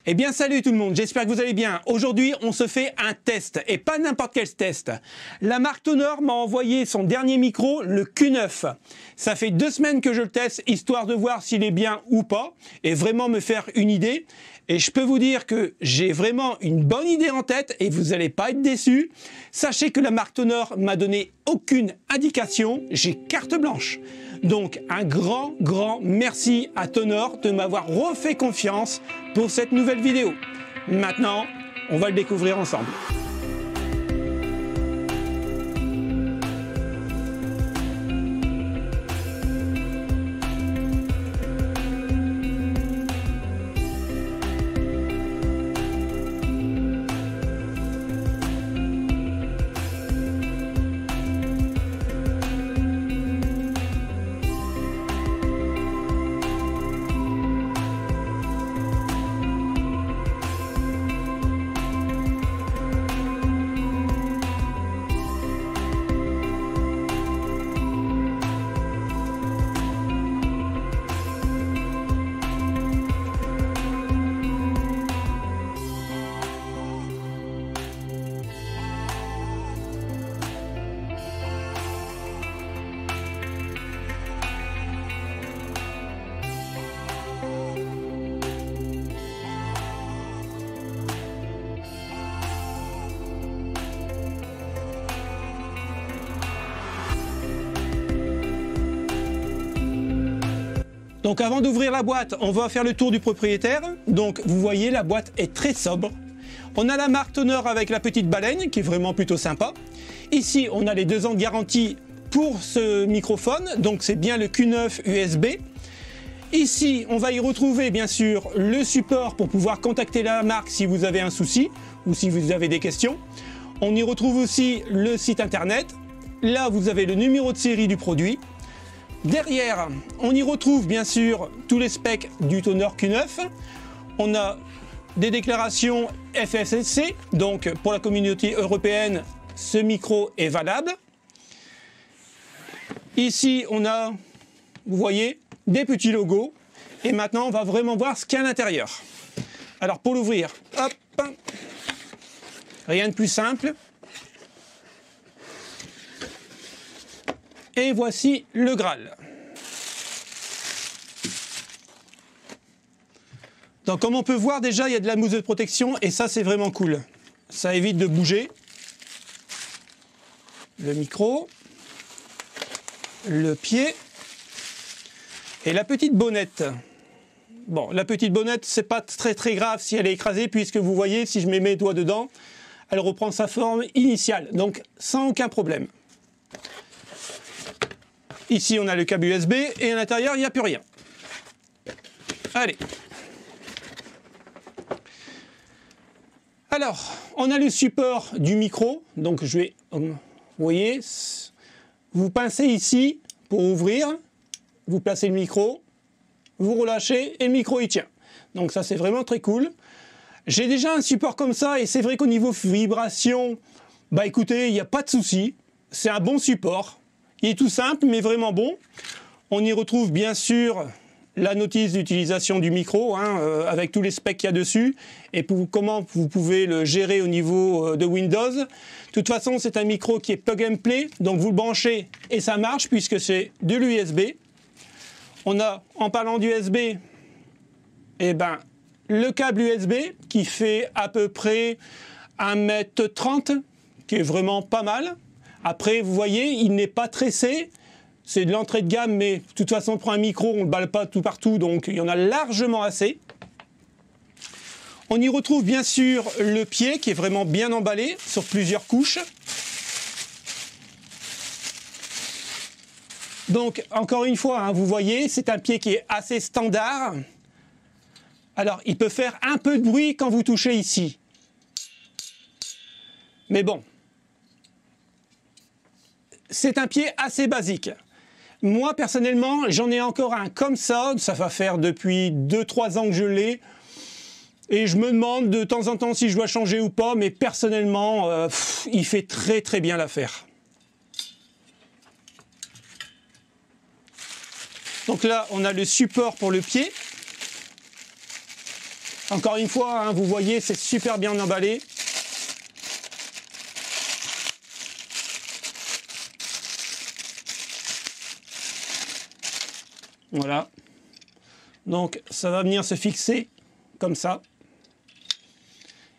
Eh bien salut tout le monde, j'espère que vous allez bien. Aujourd'hui on se fait un test, et pas n'importe quel test. La marque Tonor m'a envoyé son dernier micro, le Q9. Ça fait 2 semaines que je le teste, histoire de voir s'il est bien ou pas, et vraiment me faire une idée. Et je peux vous dire que j'ai vraiment une bonne idée en tête, et vous n'allez pas être déçus. Sachez que la marque Tonor m'a donné aucune indication, j'ai carte blanche. Donc un grand merci à Tonor de m'avoir refait confiance pour cette nouvelle vidéo. Maintenant, on va le découvrir ensemble. Donc avant d'ouvrir la boîte, on va faire le tour du propriétaire. Donc vous voyez, la boîte est très sobre. On a la marque Tonor avec la petite baleine qui est vraiment plutôt sympa. Ici, on a les 2 ans de garantie pour ce microphone. Donc c'est bien le Q9 USB. Ici, on va y retrouver bien sûr le support pour pouvoir contacter la marque si vous avez un souci ou si vous avez des questions. On y retrouve aussi le site internet. Là, vous avez le numéro de série du produit. Derrière, on y retrouve bien sûr tous les specs du Tonor Q9. On a des déclarations FSSC, donc pour la communauté européenne, ce micro est valable. Ici, on a, vous voyez, des petits logos. Et maintenant, on va vraiment voir ce qu'il y a à l'intérieur. Alors pour l'ouvrir, hop, rien de plus simple. Et voici le Graal. Donc comme on peut voir déjà, il y a de la mousse de protection et ça c'est vraiment cool. Ça évite de bouger. Le micro, le pied et la petite bonnette. Bon, la petite bonnette, c'est pas très grave si elle est écrasée puisque vous voyez, si je mets mes doigts dedans, elle reprend sa forme initiale, donc sans aucun problème. Ici, on a le câble USB et à l'intérieur, il n'y a plus rien. Allez. Alors, on a le support du micro. Donc, je vais, vous voyez, vous pincez ici pour ouvrir. Vous placez le micro, vous relâchez et le micro, il tient. Donc, ça, c'est vraiment très cool. J'ai déjà un support comme ça et c'est vrai qu'au niveau vibration, bah écoutez, il n'y a pas de souci. C'est un bon support. Il est tout simple, mais vraiment bon. On y retrouve bien sûr la notice d'utilisation du micro, avec tous les specs qu'il y a dessus, et comment vous pouvez le gérer au niveau de Windows. De toute façon, c'est un micro qui est plug and play, donc vous le branchez et ça marche, puisque c'est de l'USB. On a, en parlant d'USB, le câble USB, qui fait à peu près 1,30 m, qui est vraiment pas mal. Après, vous voyez, il n'est pas tressé. C'est de l'entrée de gamme, mais de toute façon, pour un micro, on ne le balle pas tout partout, donc il y en a largement assez. On y retrouve bien sûr le pied, qui est vraiment bien emballé sur plusieurs couches. Donc, encore une fois, vous voyez, c'est un pied qui est assez standard. Alors, il peut faire un peu de bruit quand vous touchez ici. Mais bon. C'est un pied assez basique. Moi, personnellement, j'en ai encore un comme ça. Ça va faire depuis 2-3 ans que je l'ai. Et je me demande de temps en temps si je dois changer ou pas. Mais personnellement, il fait très bien l'affaire. Donc là, on a le support pour le pied. Encore une fois, hein, vous voyez, c'est super bien emballé. Voilà. Donc ça va venir se fixer comme ça.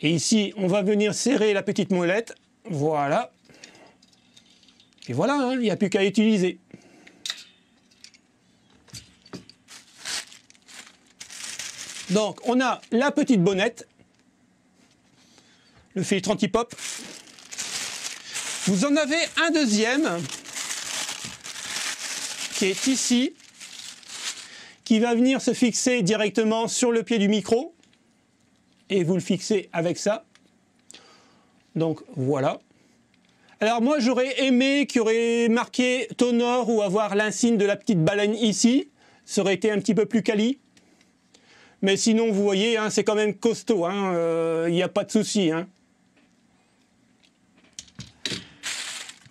Et ici, on va venir serrer la petite molette. Voilà. Et voilà, hein, il n'y a plus qu'à utiliser. Donc, on a la petite bonnette, le filtre anti-pop. Vous en avez un deuxième qui est ici, qui va venir se fixer directement sur le pied du micro. Et vous le fixez avec ça. Donc, voilà. Alors moi, j'aurais aimé qu'il y aurait marqué Tonor ou avoir l'insigne de la petite baleine ici. Ça aurait été un petit peu plus quali. Mais sinon, vous voyez, hein, c'est quand même costaud. Il n'y a pas de souci. Hein.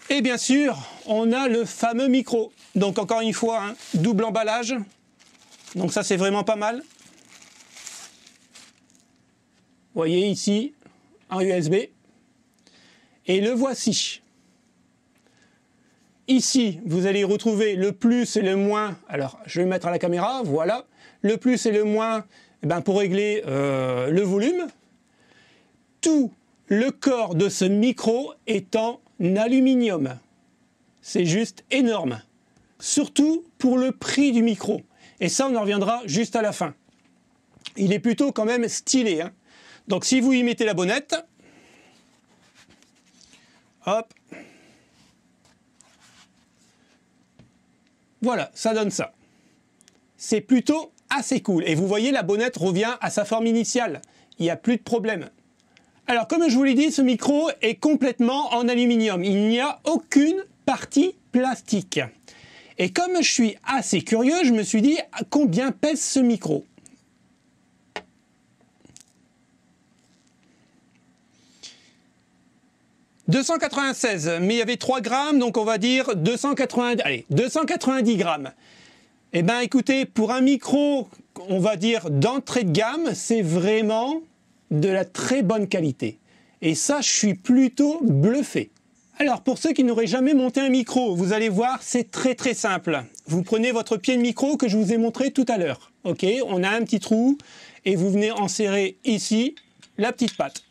Et bien sûr, on a le fameux micro. Donc encore une fois, hein, double emballage. Donc ça, c'est vraiment pas mal. Vous voyez ici, un USB. Et le voici. Ici, vous allez retrouver le plus et le moins. Alors, je vais mettre à la caméra, voilà. Le plus et le moins, eh ben, pour régler le volume. Tout le corps de ce micro est en aluminium. C'est juste énorme. Surtout pour le prix du micro. Et ça, on en reviendra juste à la fin. Il est plutôt quand même stylé. Hein. Donc, si vous y mettez la bonnette, hop, voilà, ça donne ça. C'est plutôt assez cool. Et vous voyez, la bonnette revient à sa forme initiale. Il n'y a plus de problème. Alors, comme je vous l'ai dit, ce micro est complètement en aluminium. Il n'y a aucune partie plastique. Et comme je suis assez curieux, je me suis dit combien pèse ce micro. « 296, mais il y avait 3 grammes, donc on va dire 290, allez, 290 grammes. Eh bien, écoutez, pour un micro, on va dire d'entrée de gamme, c'est vraiment de la très bonne qualité. Et ça, je suis plutôt bluffé. Alors, pour ceux qui n'auraient jamais monté un micro, vous allez voir, c'est très très simple. Vous prenez votre pied de micro que je vous ai montré tout à l'heure. Ok, on a un petit trou et vous venez enserrer ici la petite patte.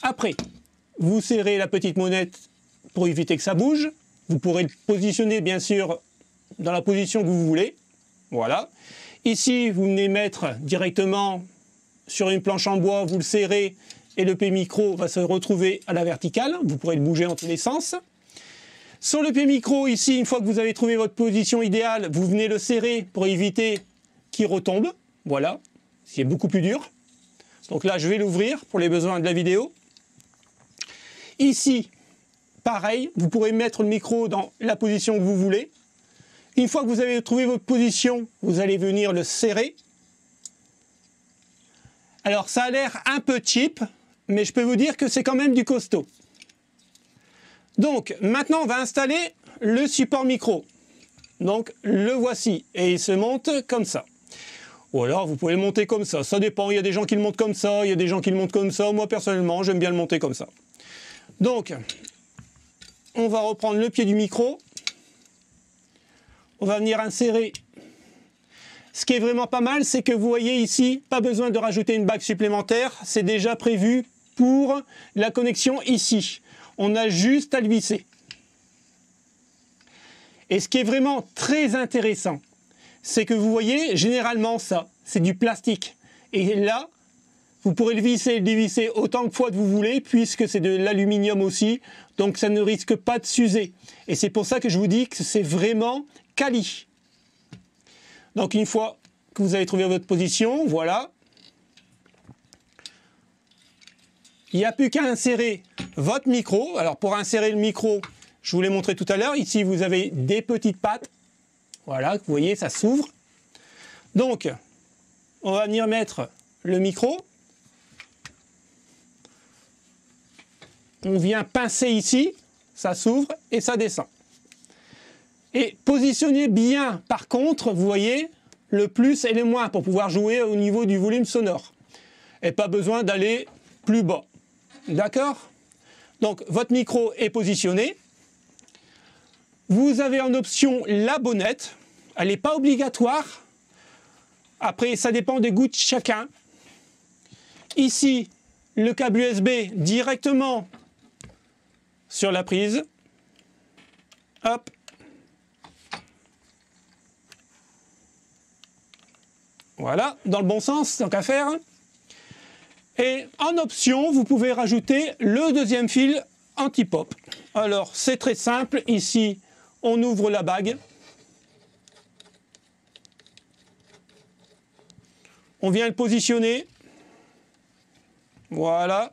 Après, vous serrez la petite monette pour éviter que ça bouge. Vous pourrez le positionner, bien sûr, dans la position que vous voulez. Voilà. Ici, vous venez mettre directement sur une planche en bois, vous le serrez et le pied micro va se retrouver à la verticale. Vous pourrez le bouger en tous les sens. Sur le pied micro, ici, une fois que vous avez trouvé votre position idéale, vous venez le serrer pour éviter qu'il retombe. Voilà. C'est beaucoup plus dur. Donc là, je vais l'ouvrir pour les besoins de la vidéo. Ici, pareil, vous pourrez mettre le micro dans la position que vous voulez. Une fois que vous avez trouvé votre position, vous allez venir le serrer. Alors, ça a l'air un peu cheap, mais je peux vous dire que c'est quand même du costaud. Donc, maintenant, on va installer le support micro. Donc, le voici. Et il se monte comme ça. Ou alors, vous pouvez le monter comme ça. Ça dépend. Il y a des gens qui le montent comme ça. Il y a des gens qui le montent comme ça. Moi, personnellement, j'aime bien le monter comme ça. Donc, on va reprendre le pied du micro. On va venir insérer. Ce qui est vraiment pas mal, c'est que vous voyez ici, pas besoin de rajouter une bague supplémentaire. C'est déjà prévu pour la connexion ici. On a juste à le visser. Et ce qui est vraiment très intéressant, c'est que vous voyez, généralement ça, c'est du plastique. Et là, vous pourrez le visser et le dévisser autant de fois que vous voulez, puisque c'est de l'aluminium aussi, donc ça ne risque pas de s'user. Et c'est pour ça que je vous dis que c'est vraiment quali. Donc une fois que vous avez trouvé votre position, voilà. Il n'y a plus qu'à insérer votre micro. Alors pour insérer le micro, je vous l'ai montré tout à l'heure, ici vous avez des petites pattes. Voilà, vous voyez, ça s'ouvre. Donc, on va venir mettre le micro. On vient pincer ici, ça s'ouvre et ça descend. Et positionnez bien, par contre, vous voyez, le plus et le moins pour pouvoir jouer au niveau du volume sonore. Et pas besoin d'aller plus bas. D'accord? Donc votre micro est positionné. Vous avez en option la bonnette. Elle n'est pas obligatoire. Après, ça dépend des goûts de chacun. Ici, le câble USB directement sur la prise. Hop. Voilà, dans le bon sens, tant qu'à faire. Et en option, vous pouvez rajouter le deuxième fil anti-pop. Alors, c'est très simple. Ici, on ouvre la bague. On vient le positionner. Voilà.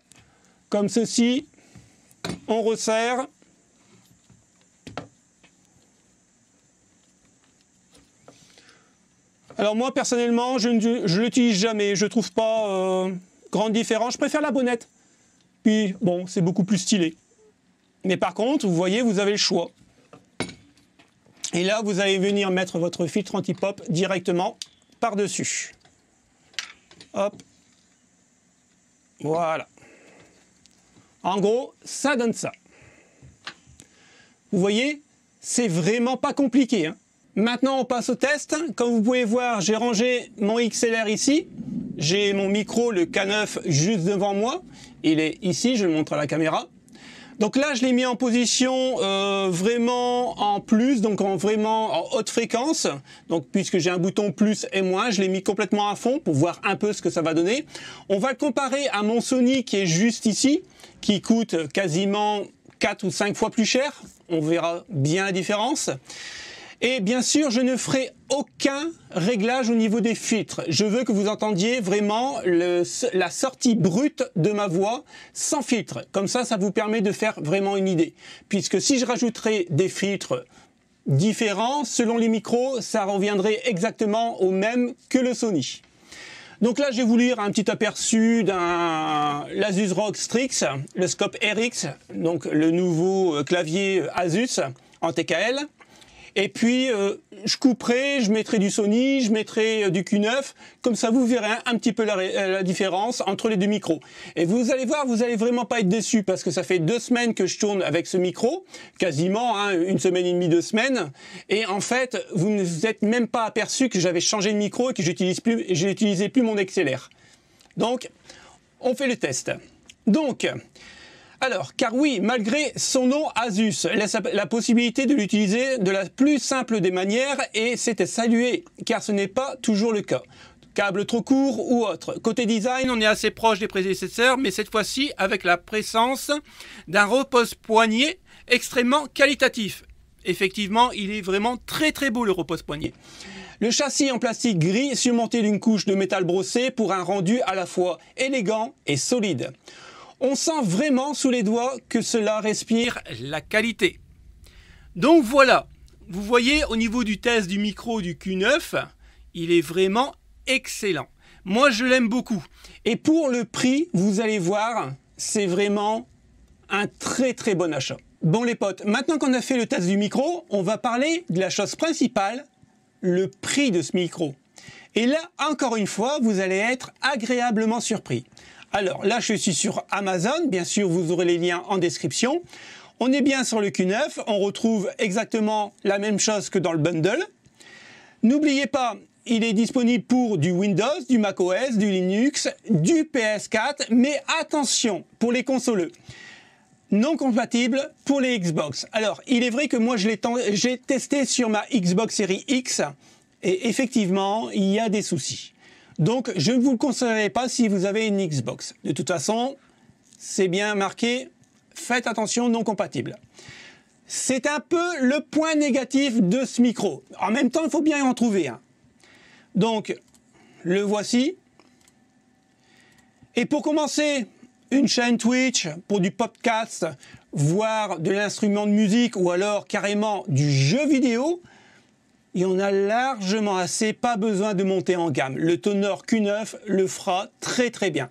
Comme ceci. On resserre. Alors moi, personnellement, je ne l'utilise jamais. Je ne trouve pas grande différence. Je préfère la bonnette. Puis, bon, c'est beaucoup plus stylé. Mais par contre, vous voyez, vous avez le choix. Et là, vous allez venir mettre votre filtre anti-pop directement par-dessus. Hop. Voilà. En gros, ça donne ça. Vous voyez, c'est vraiment pas compliqué, hein. Maintenant, on passe au test. Comme vous pouvez voir, j'ai rangé mon XLR ici. J'ai mon micro, le K9, juste devant moi. Il est ici, je le montre à la caméra. Donc là, je l'ai mis en position vraiment en plus, donc vraiment en haute fréquence. Donc puisque j'ai un bouton plus et moins, je l'ai mis complètement à fond pour voir un peu ce que ça va donner. On va le comparer à mon Sony qui est juste ici, qui coûte quasiment 4 ou 5 fois plus cher. On verra bien la différence. Et bien sûr, je ne ferai aucun réglage au niveau des filtres. Je veux que vous entendiez vraiment la sortie brute de ma voix sans filtre. Comme ça, ça vous permet de faire vraiment une idée. Puisque si je rajouterais des filtres différents, selon les micros, ça reviendrait exactement au même que le Sony. Donc là, je vais vous lire un petit aperçu d'un l'Asus ROG Strix, le Scope RX, donc le nouveau clavier Asus en TKL. Et puis, je couperai, je mettrai du Sony, je mettrai du Q9. Comme ça, vous verrez un petit peu la différence entre les deux micros. Et vous allez voir, vous allez vraiment pas être déçus parce que ça fait 2 semaines que je tourne avec ce micro. Quasiment, hein, 1 semaine et demie, 2 semaines. Et en fait, vous ne vous êtes même pas aperçu que j'avais changé de micro et que j'utilisais plus mon XLR. Donc, on fait le test. Donc... Alors, car oui, malgré son nom Asus, laisse la possibilité de l'utiliser de la plus simple des manières et c'était salué, car ce n'est pas toujours le cas. Câble trop court ou autre. Côté design, on est assez proche des prédécesseurs, mais cette fois-ci avec la présence d'un repose-poignet extrêmement qualitatif. Effectivement, il est vraiment très très beau le repose-poignet. Le châssis en plastique gris surmonté d'une couche de métal brossé pour un rendu à la fois élégant et solide. On sent vraiment sous les doigts que cela respire la qualité. Donc voilà, vous voyez au niveau du test du micro du Q9, il est vraiment excellent. Moi je l'aime beaucoup. Et pour le prix, vous allez voir, c'est vraiment un très très bon achat. Bon les potes, maintenant qu'on a fait le test du micro, on va parler de la chose principale, le prix de ce micro. Et là, encore une fois, vous allez être agréablement surpris. Alors là, je suis sur Amazon, bien sûr, vous aurez les liens en description. On est bien sur le Q9, on retrouve exactement la même chose que dans le bundle. N'oubliez pas, il est disponible pour du Windows, du macOS, du Linux, du PS4, mais attention, pour les consoleux, non compatible pour les Xbox. Alors, il est vrai que moi, j'ai testé sur ma Xbox Series X, et effectivement, il y a des soucis. Donc, je ne vous le conseillerais pas si vous avez une Xbox. De toute façon, c'est bien marqué, faites attention, non compatible. C'est un peu le point négatif de ce micro. En même temps, il faut bien en trouver un. Donc, le voici. Et pour commencer, une chaîne Twitch pour du podcast, voire de l'instrument de musique ou alors carrément du jeu vidéo, il y en a largement assez, pas besoin de monter en gamme. Le Tonor Q9 le fera très très bien.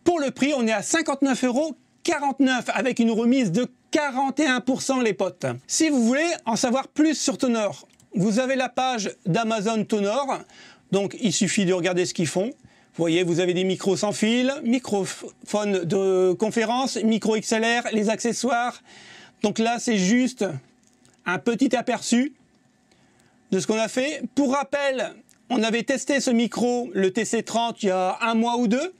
Pour le prix, on est à 59,49 € avec une remise de 41% les potes. Si vous voulez en savoir plus sur Tonor vous avez la page d'Amazon Tonor. Donc, il suffit de regarder ce qu'ils font. Vous voyez, vous avez des micros sans fil, microphone de conférence, micro XLR, les accessoires. Donc là, c'est juste un petit aperçu de ce qu'on a fait. Pour rappel, on avait testé ce micro, le TC30, il y a 1 mois ou 2.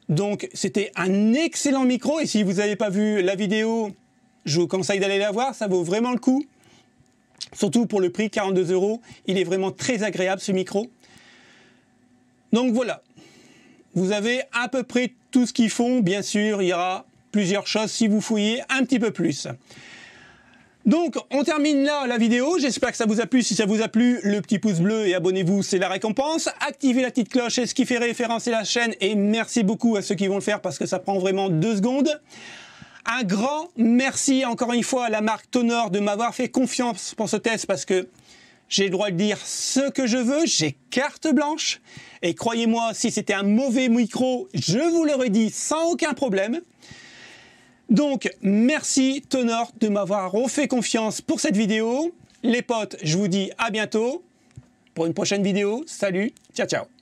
Donc, c'était un excellent micro. Et si vous n'avez pas vu la vidéo, je vous conseille d'aller la voir. Ça vaut vraiment le coup. Surtout pour le prix, 42 €. Il est vraiment très agréable, ce micro. Donc, voilà. Vous avez à peu près tout ce qu'ils font. Bien sûr, il y aura plusieurs choses si vous fouillez un petit peu plus. Donc, on termine là la vidéo. J'espère que ça vous a plu. Si ça vous a plu, le petit pouce bleu et abonnez-vous, c'est la récompense. Activez la petite cloche, c'est ce qui fait référencer la chaîne. Et merci beaucoup à ceux qui vont le faire parce que ça prend vraiment 2 secondes. Un grand merci encore une fois à la marque Tonor de m'avoir fait confiance pour ce test parce que j'ai le droit de dire ce que je veux. J'ai carte blanche. Et croyez-moi, si c'était un mauvais micro, je vous l'aurais dit sans aucun problème. Donc, merci Tonor de m'avoir refait confiance pour cette vidéo. Les potes, je vous dis à bientôt pour une prochaine vidéo. Salut, ciao ciao.